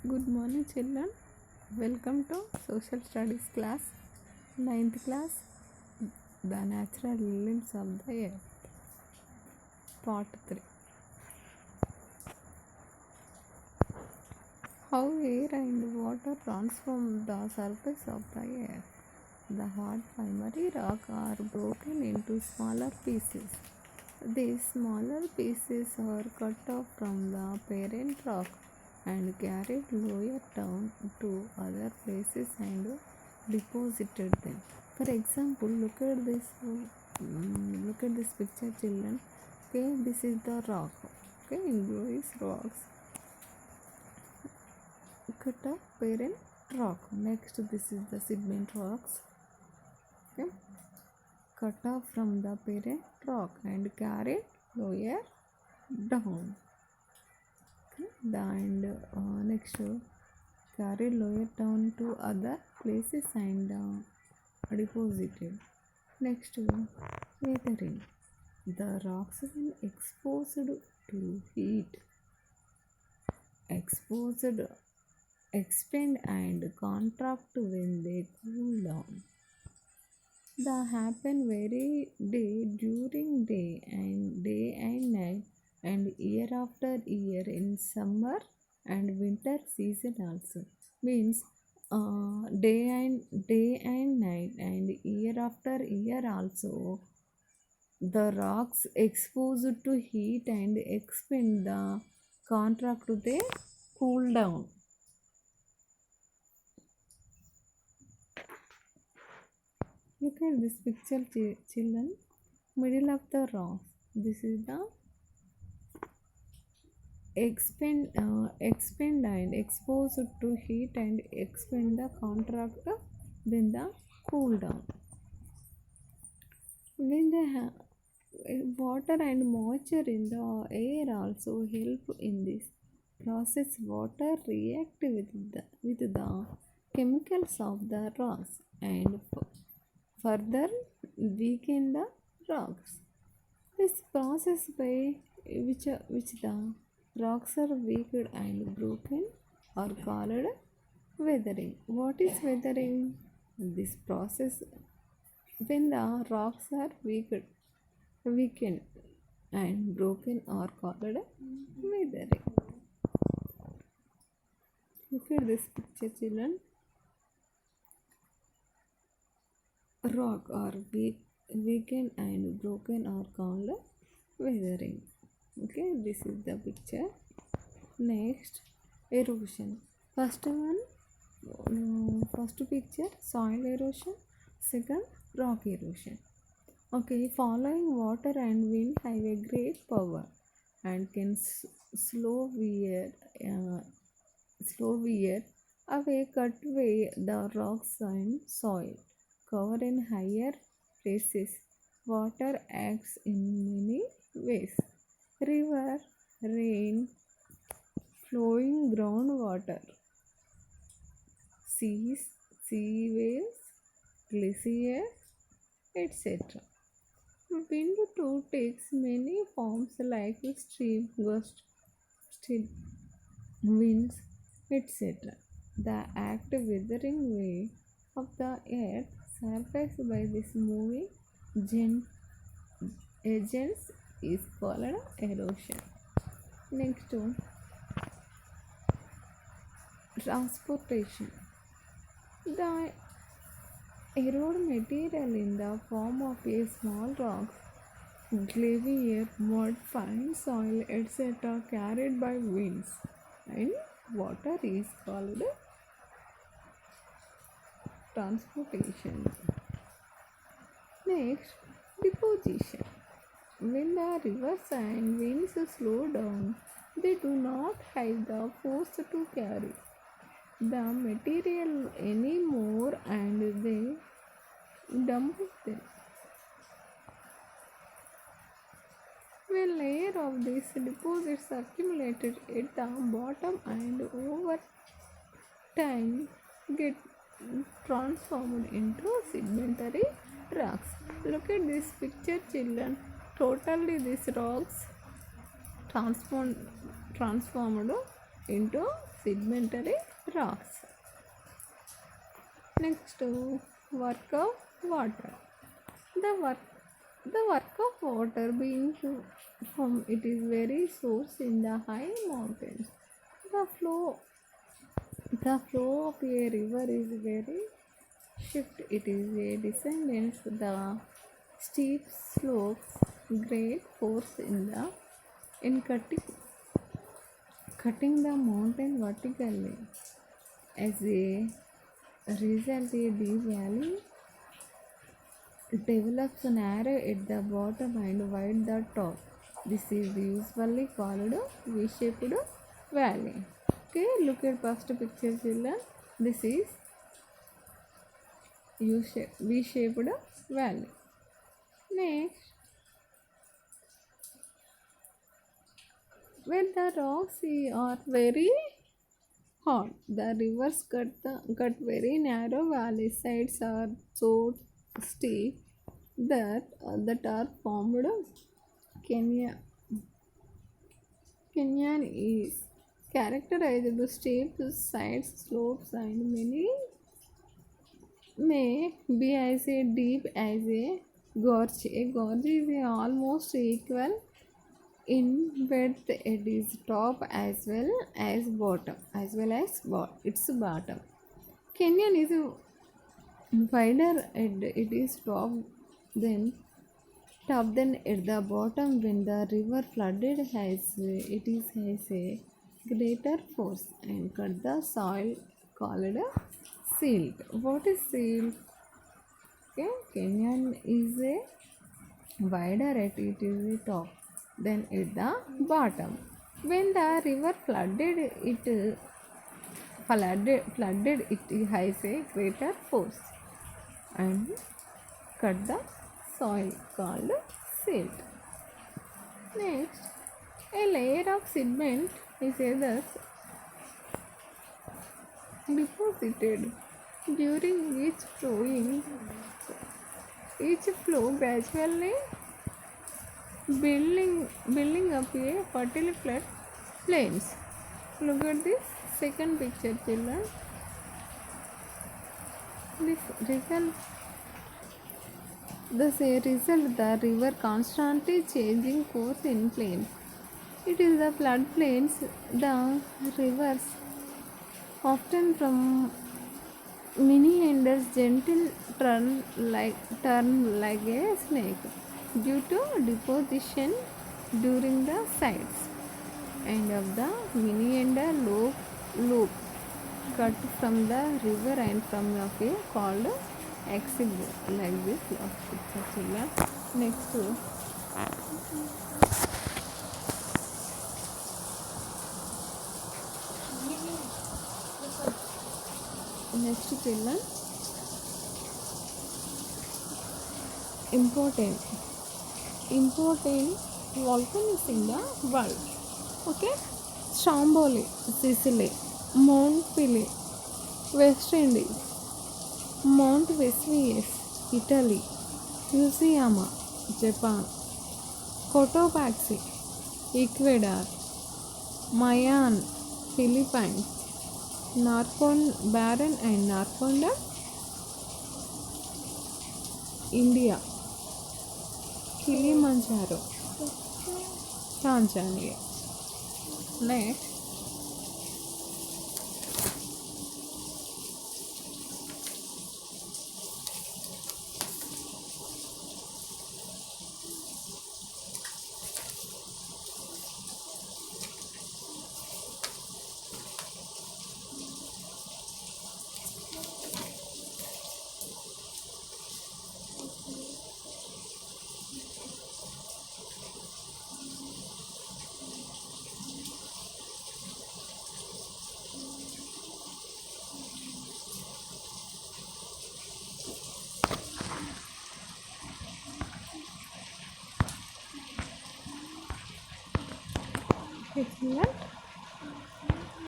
Good morning, children. Welcome to Social Studies class, ninth class, The Natural Limbs of the Earth, Part 3. How air and water transform the surface of the earth. The hard primary rock are broken into smaller pieces. These smaller pieces are cut off from the parent rock and carried lower down to other places and deposited them. For example, look at this picture, children. Okay, this is the rock. Okay, in blue is rocks. Cut off parent rock. Next, this is the sediment rocks. Okay, cut off from the parent rock and carried lower down. And next carried lower down to other places and deposited. Next, weathering. The rocks when exposed to heat expand and contract when they cool down. They happen very day during day and night and year after year in summer and winter season also. Means day and night and year after year also the rocks exposed to heat and expand the contract they cool down. Look at this picture, children. Middle of the rocks. This is the expand and exposed to heat and expand the contract, then the cool down. When the water and moisture in the air also help in this process. Water react with the chemicals of the rocks and further weaken the rocks. This process by which the rocks are weakened and broken are called weathering. What is weathering? This process when the rocks are weakened and broken are called weathering. Look at this picture, children. Rock are weakened and broken are called weathering. Okay, this is the picture. Next, erosion. First picture, soil erosion. Second, rock erosion. Okay, following water and wind have a great power and can slow wear away, cut away the rocks and soil. Cover in higher places. Water acts in many ways. River, rain, flowing groundwater, seas, sea waves, glaciers, etc. Wind too takes many forms like stream, gust, still winds, etc. The active weathering way of the earth surface by this moving agents is called erosion. Next one, transportation. The erode material in the form of a small rocks, glacier, mud, fine soil, etc. carried by winds and water is called transportation. Next, deposition. When the rivers and winds slow down, they do not have the force to carry the material anymore and they dump them. When layer of these deposits accumulated at the bottom and over time get transformed into sedimentary rocks. Look at this picture, children. Totally these rocks transformed into sedimentary rocks. Next, work of water. The work the work of water being from it is very source in the high mountains. The flow of a river is very shift. It is a descendance the steep slopes, great force in cutting the mountain vertically. As a result, a deep valley develops narrow at the bottom and wide the top. This is usually called V-shaped valley. Okay, look at first picture, children. This is V-shaped valley. Next, when the rocks are very hot, the rivers cut very narrow valley sides are so steep that are formed. Kenya Kenyan is characterized by steep sides, slopes, and many may be as a deep as a gorge. A gorge is almost equal in width at its top as well as its bottom. Kenyan is wider at its than than at the bottom when the river flooded has a greater force and cut the soil called silt. What is silt? Okay, Kenyan is a wider at its top than at the bottom. When the river flooded it has a greater force and cut the soil called silt. Next, a layer of sediment is thus deposited during each flow gradually building up a fertile flood plains. Look at this second picture, children. This result the river constantly changing course in plains. It is the floodplains. The rivers often from meanders gentle turn like a snake due to deposition during the sides and of the meander loop cut from the river and from of a called exit like this last picture, children. Next, children, important volcanoes in the world. Okay, Stromboli, Sicily, Mount Pili, West Indies, Mount Vesuvius, Italy, Fusiyama, Japan, Cotopaxi, Ecuador, Mayan, Philippines, Barren and Narconda, India, Kilimanjaro, Tanzania. Next, children,